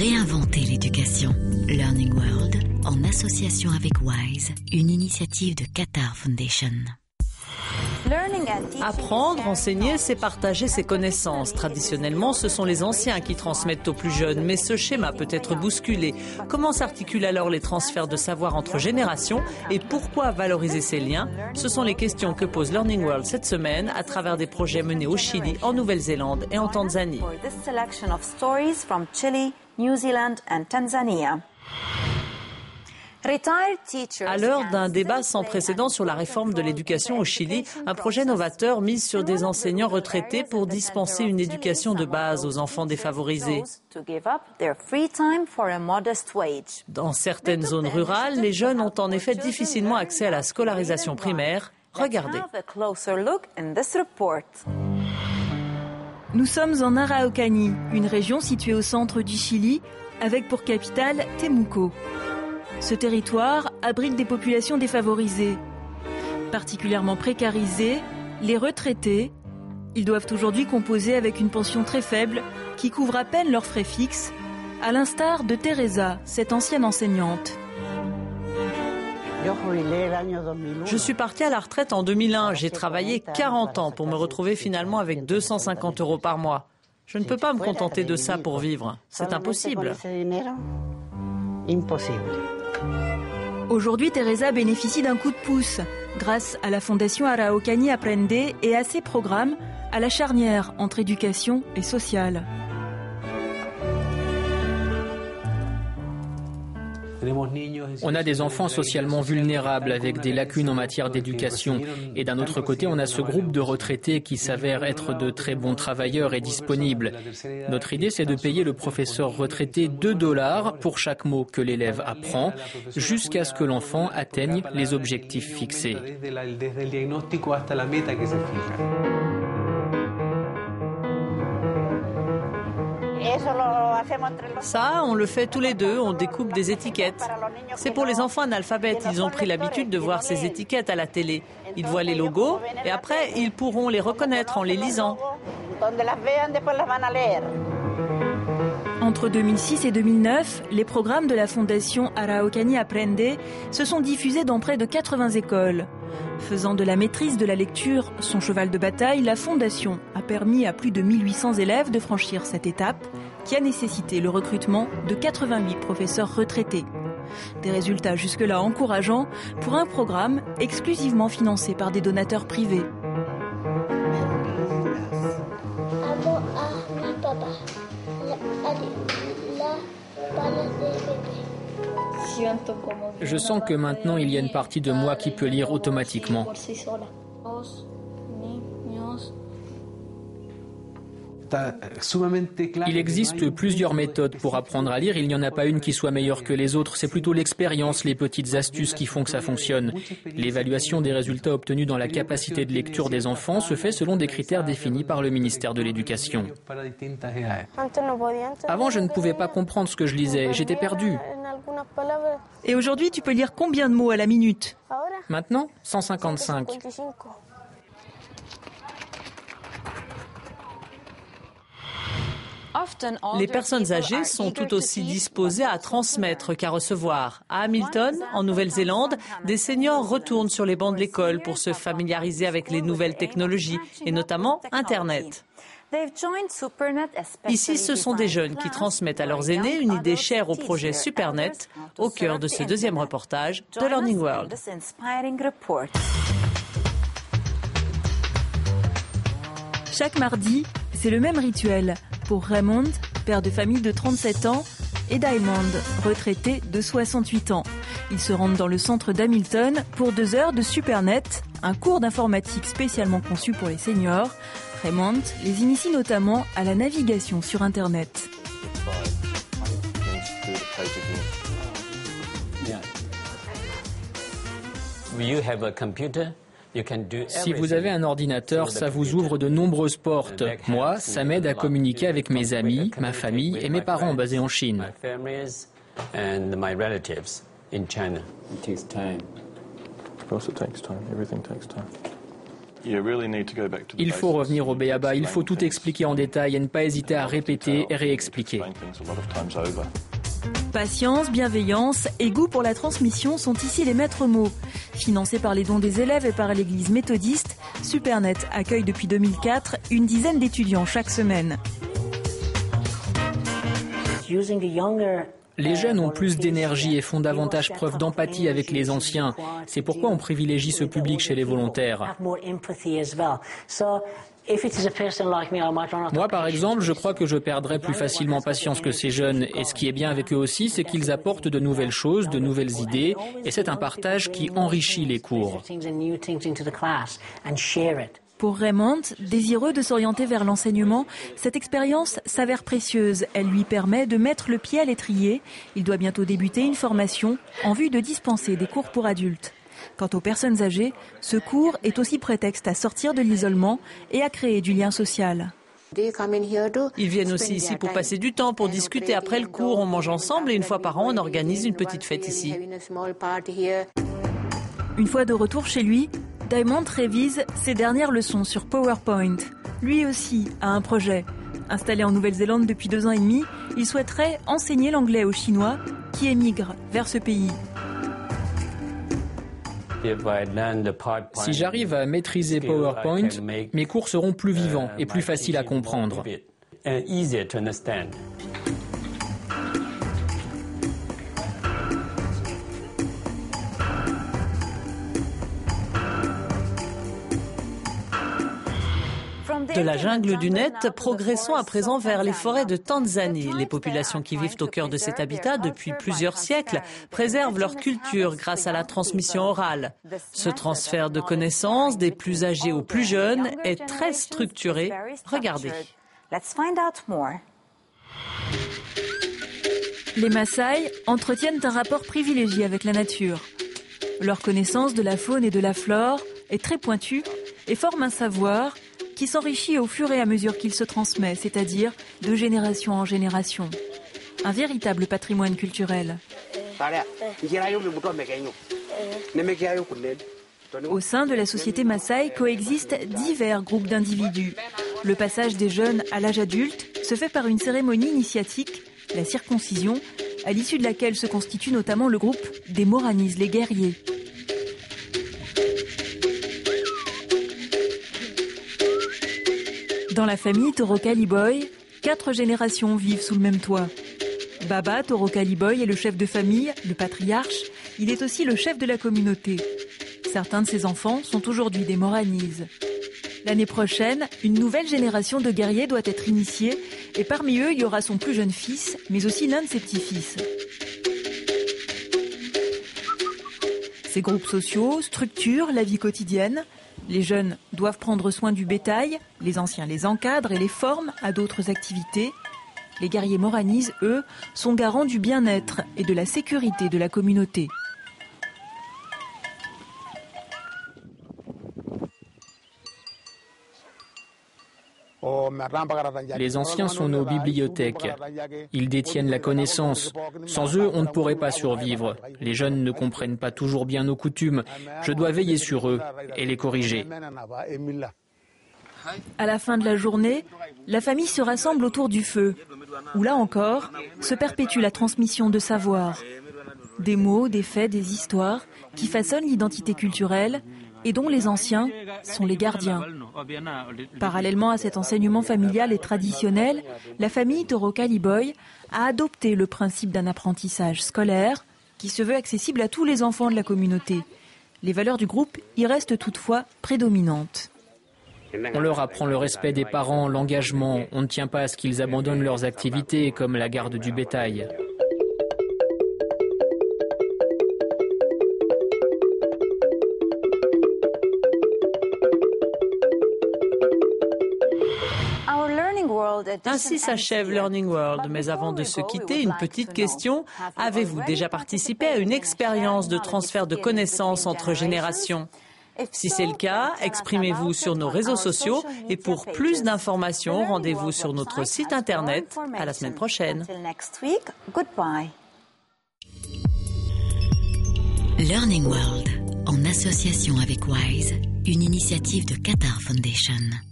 Réinventer l'éducation. Learning World, en association avec WISE, une initiative de Qatar Foundation. Apprendre, enseigner, c'est partager ses connaissances. Traditionnellement, ce sont les anciens qui transmettent aux plus jeunes, mais ce schéma peut être bousculé. Comment s'articulent alors les transferts de savoir entre générations et pourquoi valoriser ces liens? Ce sont les questions que pose Learning World cette semaine à travers des projets menés au Chili, en Nouvelle-Zélande et en Tanzanie. À l'heure d'un débat sans précédent sur la réforme de l'éducation au Chili, un projet novateur mise sur des enseignants retraités pour dispenser une éducation de base aux enfants défavorisés. Dans certaines zones rurales, les jeunes ont en effet difficilement accès à la scolarisation primaire. Regardez. Nous sommes en Araucanie, une région située au centre du Chili, avec pour capitale Temuco. Ce territoire abrite des populations défavorisées. Particulièrement précarisées, les retraités, ils doivent aujourd'hui composer avec une pension très faible qui couvre à peine leurs frais fixes, à l'instar de Teresa, cette ancienne enseignante. Je suis partie à la retraite en 2001. J'ai travaillé 40 ans pour me retrouver finalement avec 250 € par mois. Je ne peux pas me contenter de ça pour vivre. C'est impossible. Aujourd'hui, Teresa bénéficie d'un coup de pouce grâce à la Fondation Araucanie Aprende et à ses programmes à la charnière entre éducation et social. On a des enfants socialement vulnérables avec des lacunes en matière d'éducation. Et d'un autre côté, on a ce groupe de retraités qui s'avèrent être de très bons travailleurs et disponibles. Notre idée, c'est de payer le professeur retraité 2 $ pour chaque mot que l'élève apprend, jusqu'à ce que l'enfant atteigne les objectifs fixés. Ça, on le fait tous les deux, on découpe des étiquettes. C'est pour les enfants analphabètes, ils ont pris l'habitude de voir ces étiquettes à la télé. Ils voient les logos et après, ils pourront les reconnaître en les lisant. Entre 2006 et 2009, les programmes de la Fondation Araucanie Aprende se sont diffusés dans près de 80 écoles. Faisant de la maîtrise de la lecture son cheval de bataille, la Fondation a permis à plus de 1800 élèves de franchir cette étape qui a nécessité le recrutement de 88 professeurs retraités. Des résultats jusque-là encourageants pour un programme exclusivement financé par des donateurs privés. Je sens que maintenant, il y a une partie de moi qui peut lire automatiquement. Il existe plusieurs méthodes pour apprendre à lire. Il n'y en a pas une qui soit meilleure que les autres. C'est plutôt l'expérience, les petites astuces qui font que ça fonctionne. L'évaluation des résultats obtenus dans la capacité de lecture des enfants se fait selon des critères définis par le ministère de l'Éducation. Avant, je ne pouvais pas comprendre ce que je lisais. J'étais perdu. Et aujourd'hui, tu peux lire combien de mots à la minute? Maintenant, 155. Les personnes âgées sont tout aussi disposées à transmettre qu'à recevoir. À Hamilton, en Nouvelle-Zélande, des seniors retournent sur les bancs de l'école pour se familiariser avec les nouvelles technologies, et notamment Internet. Ici, ce sont des jeunes qui transmettent à leurs aînés une idée chère au projet Supernet, au cœur de ce deuxième reportage de Learning World. Chaque mardi, c'est le même rituel pour Raymond, père de famille de 37 ans, et Diamond, retraité de 68 ans. Ils se rendent dans le centre d'Hamilton pour 2 heures de Supernet, un cours d'informatique spécialement conçu pour les seniors. Raymond les initie notamment à la navigation sur Internet. Si vous avez un ordinateur, ça vous ouvre de nombreuses portes. Moi, ça m'aide à communiquer avec mes amis, ma famille et mes parents basés en Chine. Il faut revenir au b.a.-ba, il faut tout expliquer en détail et ne pas hésiter à répéter et réexpliquer. Patience, bienveillance et goût pour la transmission sont ici les maîtres mots. Financé par les dons des élèves et par l'église méthodiste, Supernet accueille depuis 2004 une dizaine d'étudiants chaque semaine. Les jeunes ont plus d'énergie et font davantage preuve d'empathie avec les anciens. C'est pourquoi on privilégie ce public chez les volontaires. Moi, par exemple, je crois que je perdrais plus facilement patience que ces jeunes. Et ce qui est bien avec eux aussi, c'est qu'ils apportent de nouvelles choses, de nouvelles idées. Et c'est un partage qui enrichit les cours. Pour Raymond, désireux de s'orienter vers l'enseignement, cette expérience s'avère précieuse. Elle lui permet de mettre le pied à l'étrier. Il doit bientôt débuter une formation en vue de dispenser des cours pour adultes. Quant aux personnes âgées, ce cours est aussi prétexte à sortir de l'isolement et à créer du lien social. Ils viennent aussi ici pour passer du temps, pour discuter après le cours. On mange ensemble et une fois par an, on organise une petite fête ici. Une fois de retour chez lui, Diamond révise ses dernières leçons sur PowerPoint. Lui aussi a un projet. Installé en Nouvelle-Zélande depuis 2 ans et demi, il souhaiterait enseigner l'anglais aux Chinois qui émigrent vers ce pays. Si j'arrive à maîtriser PowerPoint, mes cours seront plus vivants et plus faciles à comprendre. De la jungle du net, progressons à présent vers les forêts de Tanzanie. Les populations qui vivent au cœur de cet habitat depuis plusieurs siècles préservent leur culture grâce à la transmission orale. Ce transfert de connaissances des plus âgés aux plus jeunes est très structuré. Regardez. Les Maasai entretiennent un rapport privilégié avec la nature. Leur connaissance de la faune et de la flore est très pointue et forme un savoir qui s'enrichit au fur et à mesure qu'il se transmet, c'est-à-dire de génération en génération. Un véritable patrimoine culturel. Au sein de la société Maasai coexistent divers groupes d'individus. Le passage des jeunes à l'âge adulte se fait par une cérémonie initiatique, la circoncision, à l'issue de laquelle se constitue notamment le groupe des Moranis, les guerriers. Dans la famille Toroka Liboy, 4 générations vivent sous le même toit. Baba Toroka Liboy est le chef de famille, le patriarche. Il est aussi le chef de la communauté. Certains de ses enfants sont aujourd'hui des Moranis. L'année prochaine, une nouvelle génération de guerriers doit être initiée et parmi eux, il y aura son plus jeune fils, mais aussi l'un de ses petits-fils. Ces groupes sociaux structurent la vie quotidienne. Les jeunes doivent prendre soin du bétail, les anciens les encadrent et les forment à d'autres activités. Les guerriers Moranis, eux, sont garants du bien-être et de la sécurité de la communauté. Les anciens sont nos bibliothèques. Ils détiennent la connaissance. Sans eux, on ne pourrait pas survivre. Les jeunes ne comprennent pas toujours bien nos coutumes. Je dois veiller sur eux et les corriger. À la fin de la journée, la famille se rassemble autour du feu, où là encore, se perpétue la transmission de savoirs. Des mots, des faits, des histoires qui façonnent l'identité culturelle et dont les anciens sont les gardiens. Parallèlement à cet enseignement familial et traditionnel, la famille Toroka Liboy a adopté le principe d'un apprentissage scolaire qui se veut accessible à tous les enfants de la communauté. Les valeurs du groupe y restent toutefois prédominantes. On leur apprend le respect des parents, l'engagement. On ne tient pas à ce qu'ils abandonnent leurs activités comme la garde du bétail. Ainsi s'achève Learning World. Mais avant de se quitter, une petite question. Avez-vous déjà participé à une expérience de transfert de connaissances entre générations ? Si c'est le cas, exprimez-vous sur nos réseaux sociaux et pour plus d'informations, rendez-vous sur notre site internet. À la semaine prochaine. Learning World, en association avec Wise, une initiative de Qatar Foundation.